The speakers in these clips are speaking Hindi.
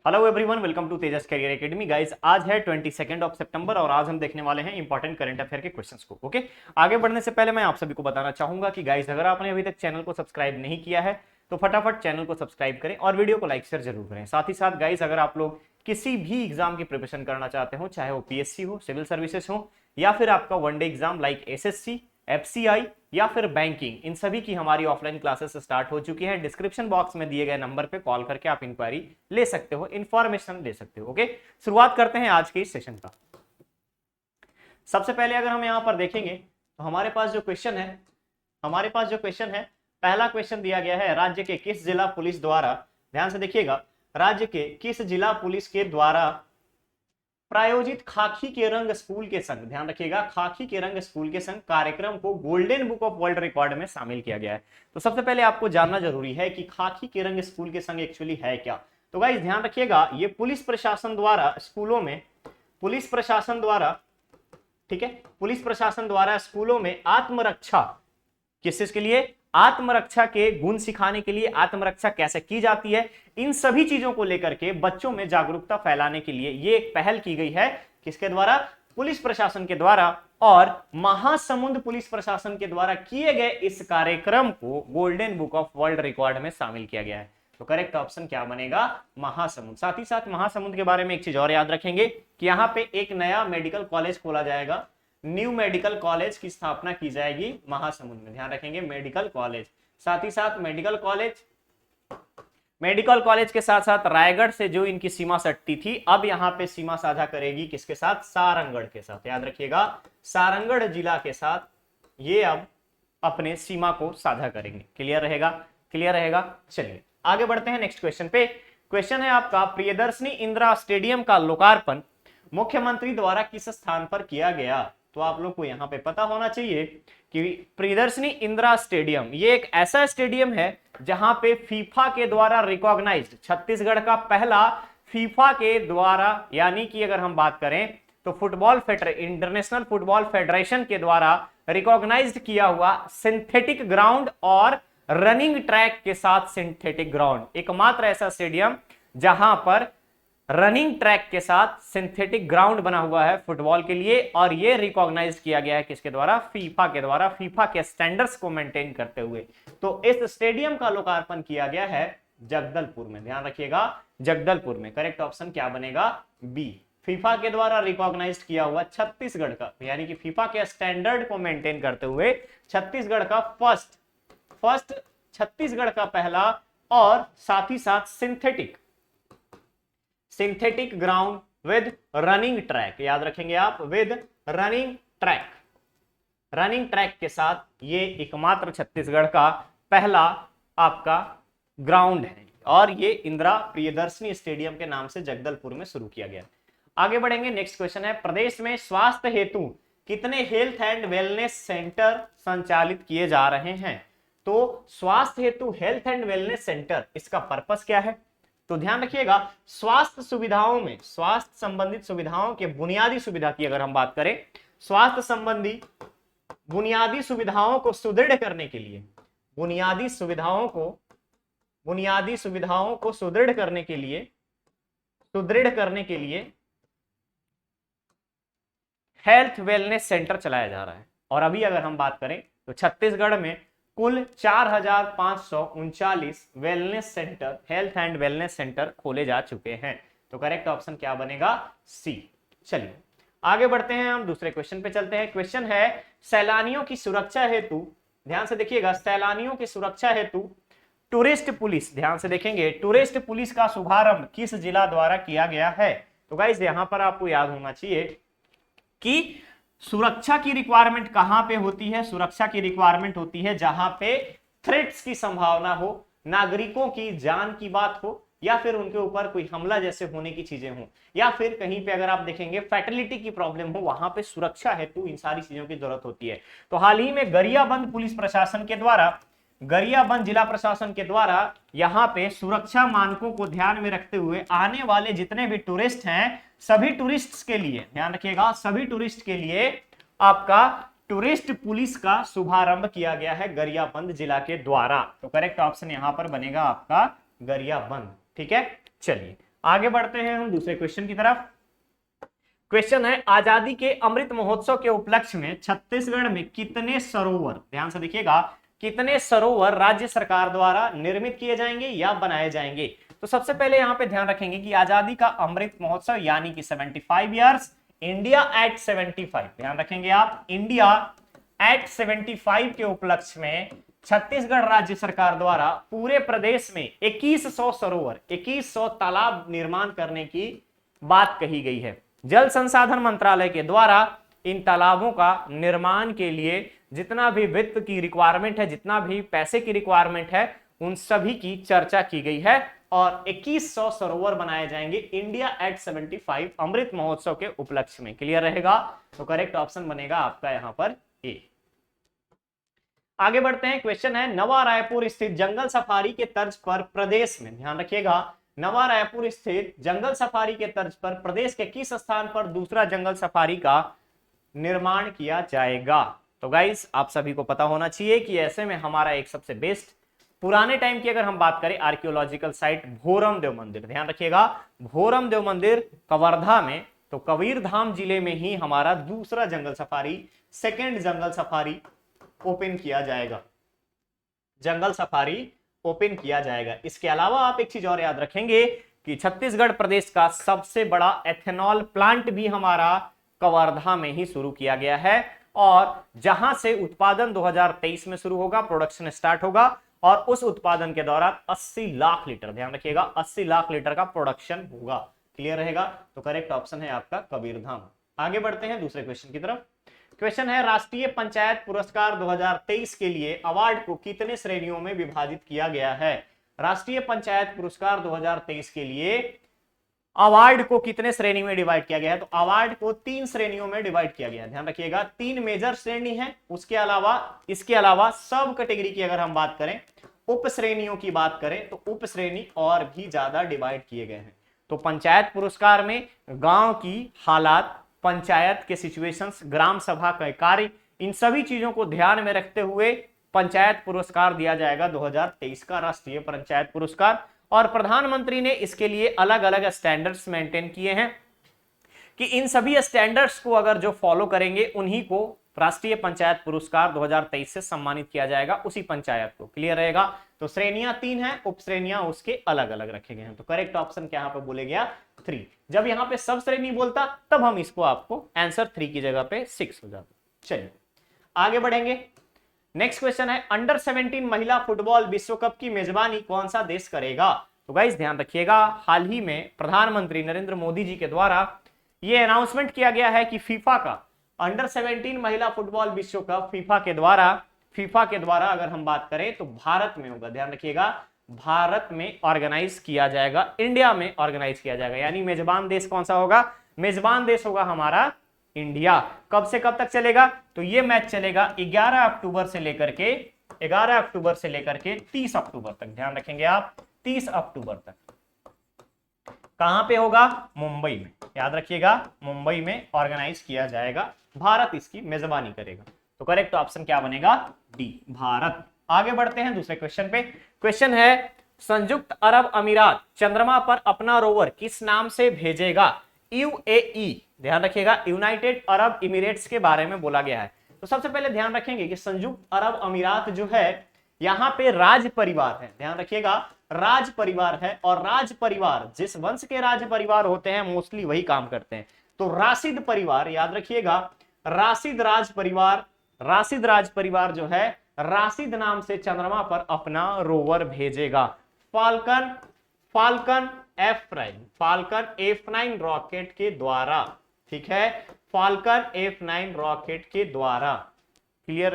Hello everyone, welcome to Tejas career academy. Guys, आज है 22 सितंबर और आज हम देखने वाले हैं इंपॉर्टेंट करंट अफेयर के क्वेश्चंस को। ओके, आगे बढ़ने से पहले मैं आप सभी को बताना चाहूंगा कि गाइस, अगर आपने अभी तक चैनल को सब्सक्राइब नहीं किया है तो फटाफट चैनल को सब्सक्राइब करें और वीडियो को लाइक शेयर जरूर करें। साथ ही साथ गाइस, अगर आप लोग किसी भी एग्जाम की प्रिपरेशन करना चाहते हो, चाहे वो पीएससी हो, सिविल सर्विसेज हो या फिर आपका one day exam like SSC, FCI या फिर बैंकिंग, इन सभी की हमारी ऑफलाइन क्लासेस स्टार्ट हो चुकी है। डिस्क्रिप्शन बॉक्स में दिए गए नंबर पे कॉल करके आप इंक्वायरी ले सकते हो, इंफॉर्मेशन ले सकते हो। ओके, शुरुआत करते हैं आज के इस सेशन का। सबसे पहले अगर हम यहां पर देखेंगे तो हमारे पास जो क्वेश्चन है, पहला क्वेश्चन दिया गया है, राज्य के किस जिला पुलिस द्वारा, ध्यान से देखिएगा, राज्य के किस जिला पुलिस के द्वारा प्रायोजित खाकी के रंग स्कूल के संग, ध्यान रखिएगा, खाकी के रंग स्कूल के संग कार्यक्रम को golden book of world record में शामिल किया गया है। तो सबसे पहले आपको जानना जरूरी है कि खाकी के रंग स्कूल के संग एक्चुअली है क्या। तो गाइस ध्यान रखिएगा, ये पुलिस प्रशासन द्वारा स्कूलों में, पुलिस प्रशासन द्वारा, ठीक है, पुलिस प्रशासन द्वारा स्कूलों में आत्मरक्षा, किस चीज के लिए, आत्मरक्षा के गुण सिखाने के लिए, आत्मरक्षा कैसे की जाती है, इन सभी चीजों को लेकर के बच्चों में जागरूकता फैलाने के लिए ये एक पहल की गई है। किसके द्वारा, पुलिस प्रशासन के द्वारा, और महासमुंद पुलिस प्रशासन के द्वारा किए गए इस कार्यक्रम को golden book of world record में शामिल किया गया है। तो करेक्ट ऑप्शन क्या बनेगा, महासमुंद। साथ ही साथ महासमुंद के बारे में एक चीज और याद रखेंगे कि यहाँ पे एक नया मेडिकल कॉलेज खोला जाएगा, न्यू मेडिकल कॉलेज की स्थापना की जाएगी महासमुंद में, ध्यान रखेंगे, मेडिकल कॉलेज। साथ ही साथ मेडिकल कॉलेज के साथ साथ रायगढ़ से जो इनकी सीमा सटती थी, अब यहाँ पे सीमा साझा करेगी किसके साथ, सारंगढ़ के साथ। याद रखिएगा, सारंगढ़ जिला के साथ ये अब अपने सीमा को साझा करेंगे। क्लियर रहेगा, क्लियर रहेगा। चलिए आगे बढ़ते हैं नेक्स्ट क्वेश्चन पे। क्वेश्चन है आपका, प्रियदर्शनी इंदिरा स्टेडियम का लोकार्पण मुख्यमंत्री द्वारा किस स्थान पर किया गया। तो आप लोग को यहां पे पता होना चाहिए कि प्रियदर्शनी इंदिरा स्टेडियम ये एक ऐसा स्टेडियम है जहां पे फीफा के द्वारा रिकॉग्नाइज्ड, छत्तीसगढ़ का पहला फीफा के द्वारा, यानी कि अगर हम बात करें तो इंटरनेशनल फुटबॉल फेडरेशन के द्वारा रिकॉग्नाइज्ड किया हुआ सिंथेटिक ग्राउंड और रनिंग ट्रैक के साथ सिंथेटिक ग्राउंड, एकमात्र ऐसा स्टेडियम जहां पर रनिंग ट्रैक के साथ सिंथेटिक ग्राउंड बना हुआ है फुटबॉल के लिए, और ये रिकॉग्नाइज किया गया है किसके द्वारा, फीफा के द्वारा, फीफा के स्टैंडर्ड्स को मेंटेन करते हुए। तो इस स्टेडियम का लोकार्पण किया गया है जगदलपुर में, ध्यान रखिएगा, जगदलपुर में। करेक्ट ऑप्शन क्या बनेगा, बी। फीफा के द्वारा रिकॉग्नाइज किया हुआ छत्तीसगढ़ का, यानी कि फीफा के स्टैंडर्ड को मेंटेन करते हुए छत्तीसगढ़ का फर्स्ट छत्तीसगढ़ का पहला, और साथ ही साथ synthetic ground with running track, याद रखेंगे आप, विद रनिंग ट्रैक के साथ ये एकमात्र छत्तीसगढ़ का पहला आपका ग्राउंड है, और ये इंदिरा प्रियदर्शनी स्टेडियम के नाम से जगदलपुर में शुरू किया गया। आगे बढ़ेंगे, नेक्स्ट क्वेश्चन है, प्रदेश में स्वास्थ्य हेतु कितने हेल्थ एंड वेलनेस सेंटर संचालित किए जा रहे हैं। तो स्वास्थ्य हेतु हेल्थ एंड वेलनेस सेंटर, इसका पर्पस क्या है। तो ध्यान रखिएगा, स्वास्थ्य सुविधाओं में, स्वास्थ्य संबंधित सुविधाओं के बुनियादी सुविधा की अगर हम बात करें, स्वास्थ्य संबंधी बुनियादी सुविधाओं को सुदृढ़ करने के लिए, बुनियादी सुविधाओं को सुदृढ़ करने के लिए हेल्थ वेलनेस सेंटर चलाया जा रहा है। और अभी अगर हम बात करें तो छत्तीसगढ़ में कुल 4539 wellness centre, health and wellness centre खोले जा चुके हैं। तो करेक्ट ऑप्शन क्या बनेगा, सी। चलिए आगे बढ़ते हैं, हम दूसरे क्वेश्चन पे चलते हैं। क्वेश्चन है, सैलानियों की सुरक्षा हेतु, ध्यान से देखिएगा, सैलानियों की सुरक्षा हेतु टूरिस्ट पुलिस, ध्यान से देखेंगे, टूरिस्ट पुलिस का शुभारंभ किस जिला द्वारा किया गया है। तो गाइस यहां पर आपको याद होना चाहिए कि सुरक्षा की रिक्वायरमेंट कहां पे होती है, सुरक्षा की रिक्वायरमेंट होती है जहां पे थ्रेट्स की संभावना हो, नागरिकों की जान की बात हो, या फिर उनके ऊपर कोई हमला जैसे होने की चीजें हो, या फिर कहीं पे अगर आप देखेंगे फैटिलिटी की प्रॉब्लम हो, वहां पे सुरक्षा हेतु इन सारी चीजों की जरूरत होती है। तो हाल ही में गरियाबंद पुलिस प्रशासन के द्वारा, गरियाबंद जिला प्रशासन के द्वारा यहाँ पे सुरक्षा मानकों को ध्यान में रखते हुए आने वाले जितने भी टूरिस्ट हैं, सभी टूरिस्ट्स के लिए, ध्यान रखिएगा, सभी टूरिस्ट के लिए आपका टूरिस्ट पुलिस का शुभारंभ किया गया है गरियाबंद जिला के द्वारा। तो करेक्ट ऑप्शन यहां पर बनेगा आपका गरियाबंद। ठीक है, चलिए आगे बढ़ते हैं हम दूसरे क्वेश्चन की तरफ। क्वेश्चन है, आजादी के अमृत महोत्सव के उपलक्ष्य में छत्तीसगढ़ में कितने सरोवर, ध्यान से देखिएगा, कितने सरोवर राज्य सरकार द्वारा निर्मित किए जाएंगे या बनाए जाएंगे। तो सबसे पहले यहां पे ध्यान रखेंगे कि आजादी का अमृत महोत्सव यानी कि 75 इयर्स, इंडिया एट 75, ध्यान रखेंगे आप, इंडिया एट 75 के उपलक्ष्य में छत्तीसगढ़ राज्य सरकार द्वारा पूरे प्रदेश में 2100 सरोवर, 2100 तालाब निर्माण करने की बात कही गई है। जल संसाधन मंत्रालय के द्वारा इन तालाबों का निर्माण के लिए जितना भी वित्त की रिक्वायरमेंट है, जितना भी पैसे की रिक्वायरमेंट है, उन सभी की चर्चा की गई है और 2100 सरोवर बनाए जाएंगे इंडिया एट 75 अमृत महोत्सव के उपलक्ष्य में। क्लियर रहेगा? तो करेक्ट ऑप्शन बनेगा आपका यहां पर ए। आगे बढ़ते हैं। क्वेश्चन है, नवा रायपुर स्थित जंगल सफारी के तर्ज पर प्रदेश में, ध्यान रखिएगा, नवा रायपुर स्थित जंगल सफारी के तर्ज पर प्रदेश के किस स्थान पर दूसरा जंगल सफारी का निर्माण किया जाएगा। तो गाइस आप सभी को पता होना चाहिए कि ऐसे में हमारा एक सबसे बेस्ट पुराने टाइम की अगर हम बात करें आर्कियोलॉजिकल साइट भोरम देव मंदिर, ध्यान रखिएगा, भोरम देव मंदिर कवर्धा में, तो कबीरधाम जिले में ही हमारा दूसरा जंगल सफारी, सेकेंड जंगल सफारी ओपन किया जाएगा, जंगल सफारी ओपन किया जाएगा। इसके अलावा आप एक चीज और याद रखेंगे कि छत्तीसगढ़ प्रदेश का सबसे बड़ा एथेनॉल प्लांट भी हमारा कवर्धा में ही शुरू किया गया है और जहां से उत्पादन 2023 में शुरू होगा, प्रोडक्शन स्टार्ट होगा और उस उत्पादन के दौरान 80 लाख लीटर, ध्यान रखिएगा, 80 लाख लीटर का प्रोडक्शन होगा। क्लियर रहेगा? तो करेक्ट ऑप्शन है आपका कबीरधाम। आगे बढ़ते हैं दूसरे क्वेश्चन की तरफ। क्वेश्चन है, राष्ट्रीय पंचायत पुरस्कार 2023 के लिए अवार्ड को कितने श्रेणियों में विभाजित किया गया है। राष्ट्रीय पंचायत पुरस्कार 2023 के लिए अवार्ड को कितने श्रेणी में डिवाइड किया गया है। तो अवार्ड को 3 श्रेणियों में डिवाइड किया गया है, ध्यान रखिएगा, 3 मेजर श्रेणी है, उसके अलावा इसके अलावा सब कैटेगरी की अगर हम बात करें, उप श्रेणियों की बात करें, तो उप श्रेणी और भी ज्यादा डिवाइड किए गए हैं। तो पंचायत पुरस्कार में गांव की हालात, पंचायत के सिचुएशंस, ग्राम सभा का कार्य, इन सभी चीजों को ध्यान में रखते हुए पंचायत पुरस्कार दिया जाएगा 2023 का राष्ट्रीय पंचायत पुरस्कार। और प्रधानमंत्री ने इसके लिए अलग अलग स्टैंडर्ड्स मेंटेन किए हैं कि इन सभी स्टैंडर्ड्स को अगर जो फॉलो करेंगे उन्हीं को राष्ट्रीय पंचायत पुरस्कार 2023 से सम्मानित किया जाएगा, उसी पंचायत को। क्लियर रहेगा? तो श्रेणियां 3 हैं, उप श्रेणियां उसके अलग अलग रखे गए हैं। तो करेक्ट ऑप्शन क्या यहां पे बोले गया 3। जब यहां पे सब श्रेणी बोलता तब हम इसको आपको आंसर 3 की जगह पे 6 हो जाता। चलिए आगे बढ़ेंगे। नेक्स्ट क्वेश्चन है, अंडर 17 महिला फुटबॉल विश्व कप की मेजबानी कौन सा देश करेगा। तो गाइस ध्यान रखिएगा, हाल ही में प्रधानमंत्री नरेंद्र मोदी जी के द्वारा यह अनाउंसमेंट किया गया है कि फीफा का अंडर 17 महिला फुटबॉल विश्व कप फीफा के द्वारा अगर हम बात करें तो भारत में होगा, ध्यान रखिएगा, भारत में ऑर्गेनाइज किया जाएगा, इंडिया में ऑर्गेनाइज किया जाएगा। यानी मेजबान देश कौन सा होगा, मेजबान देश होगा हमारा इंडिया। कब से कब तक चलेगा, तो ये मैच चलेगा 11 अक्टूबर से लेकर के 30 अक्टूबर तक, ध्यान रखेंगे आप, 30 अक्टूबर तक। कहां पे होगा, मुंबई में, याद रखिएगा, मुंबई में ऑर्गेनाइज किया जाएगा, भारत इसकी मेजबानी करेगा। तो करेक्ट ऑप्शन क्या बनेगा, डी, भारत। आगे बढ़ते हैं दूसरे क्वेश्चन पे। क्वेश्चन है, संयुक्त अरब अमीरात चंद्रमा पर अपना रोवर किस नाम से भेजेगा। यूएई, ध्यान रखिएगा, यूनाइटेड अरब इमिरेट्स के बारे में बोला गया है। तो सबसे पहले ध्यान रखेंगे कि संयुक्त अरब अमीरात जो है यहां पे राज परिवार है, ध्यान रखिएगा, राज परिवार है और राज परिवार जिस वंश के राज परिवार होते हैं मोस्टली वही काम करते हैं। तो राशिद परिवार, याद रखिएगा, राशिद राज परिवार जो है राशिद नाम से चंद्रमा पर अपना रोवर भेजेगा। फाल्कन F9 रॉकेट के द्वारा, ठीक है, फाल्कन F9 रॉकेट के द्वारा। क्लियर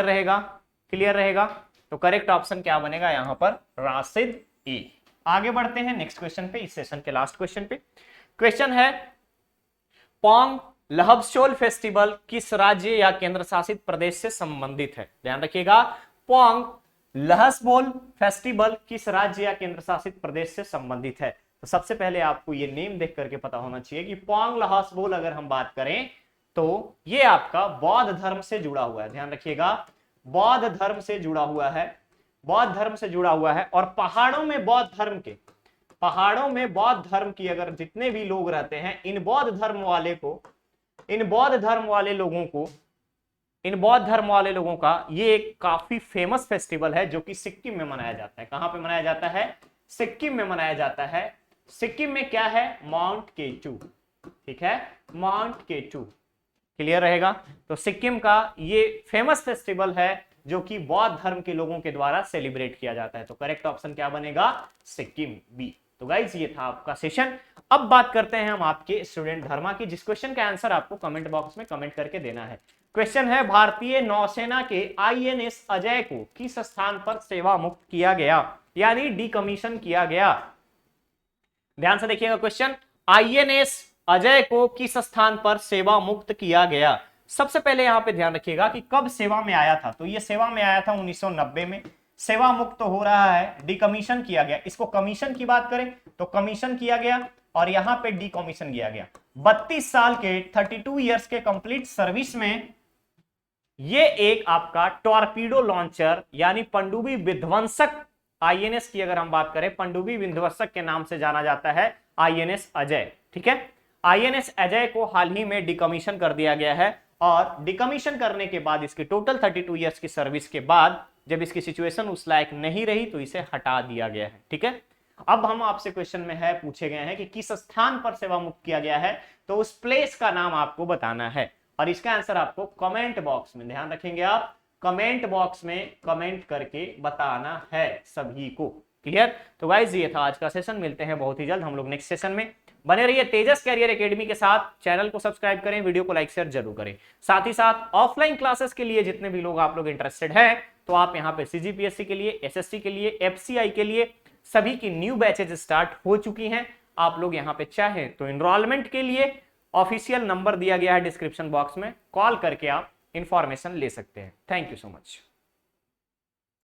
रहेगा? तो करेक्ट ऑप्शन क्या बनेगा यहां पर, राशिद ए। आगे बढ़ते हैं नेक्स्ट क्वेश्चन पे, इस सेशन के लास्ट क्वेश्चन पे। क्वेश्चन है, पोंग लहबशोल फेस्टिवल किस राज्य या केंद्र शासित प्रदेश से संबंधित है। ध्यान रखिएगा, पोंग लहसबोल फेस्टिवल किस राज्य या केंद्र शासित प्रदेश से संबंधित है। तो सबसे पहले आपको ये नेम देख करके पता होना चाहिए कि पोंग लहसबोल अगर हम बात करें तो ये आपका बौद्ध धर्म से जुड़ा हुआ है, ध्यान रखिएगा, बौद्ध धर्म से जुड़ा हुआ है और पहाड़ों में बौद्ध धर्म के पहाड़ों में बौद्ध धर्म की अगर जितने भी लोग रहते हैं, इन बौद्ध धर्म वाले लोगों का ये एक काफी फेमस फेस्टिवल है जो कि सिक्किम में मनाया जाता है। कहां पे मनाया जाता है? सिक्किम में मनाया जाता है। सिक्किम में क्या है? माउंट केटू। ठीक है, माउंट केटू, क्लियर रहेगा। तो सिक्किम का ये फेमस फेस्टिवल है जो कि बौद्ध धर्म के लोगों के द्वारा सेलिब्रेट किया जाता है। तो करेक्ट ऑप्शन क्या बनेगा? सिक्किम, बी। तो गाइस ये था आपका सेशन। अब बात करते हैं हम आपके स्टूडेंट धर्मा की, जिस क्वेश्चन का आंसर आपको कमेंट बॉक्स में कमेंट करके देना है। क्वेश्चन है, भारतीय नौसेना के आईएनएस अजय को किस स्थान पर सेवा मुक्त किया गया, यानी डीकमीशन किया गया? ध्यान से देखिएगा क्वेश्चन, आईएनएस अजय को किस स्थान पर सेवा मुक्त किया गया? सबसे पहले यहां पे ध्यान रखिएगा कि कब सेवा में आया था। तो ये सेवा में आया था 1990 में। सेवा मुक्त हो रहा है, डिकमीशन किया गया। इसको कमीशन की बात करें तो कमीशन किया गया और यहां पे डिकमीशन किया गया। 32 साल के 32 इयर्स के कंप्लीट सर्विस में ये एक आपका टॉर्पीडो लॉन्चर यानी पनडुब्बी विध्वंसक आईएनएस की अगर हम बात करें, पनडुब्बी विध्वंसक के नाम से जाना जाता है आईएनएस अजय। ठीक है, आईएनएस अजय को हाल ही में डिकमीशन कर दिया गया है और डिकमीशन करने के बाद इसकी टोटल 32 इयर्स की सर्विस के बाद जब इसकी सिचुएशन उस लायक नहीं रही तो इसे हटा दिया गया है। ठीक है, अब हम आपसे क्वेश्चन में है पूछे गए हैं कि किस स्थान पर सेवा मुक्त किया गया है, तो उस प्लेस का नाम आपको बताना है और इसका आंसर आपको कमेंट बॉक्स में, ध्यान रखेंगे आप, कमेंट बॉक्स में कमेंट करके बताना है सभी को। क्लियर? तो गाइस ये था आज का सेशन, मिलते हैं बहुत ही जल्द हम लोग नेक्स्ट सेशन में। बने रहिए तेजस कैरियर एकेडमी के साथ, चैनल को सब्सक्राइब करें, वीडियो को लाइक शेयर जरूर करें। साथ ही साथ ऑफलाइन क्लासेस के लिए जितने भी लोग आप लोग इंटरेस्टेड हैं तो आप यहाँ पे सीजीपीएससी के लिए, एसएससी के लिए, एफसीआई के लिए सभी की न्यू बैचेज स्टार्ट हो चुकी हैं। आप लोग यहाँ पे चाहें तो इनरोलमेंट के लिए ऑफिशियल नंबर दिया गया है डिस्क्रिप्शन बॉक्स में, कॉल करके आप इंफॉर्मेशन ले सकते हैं। Thank you so much.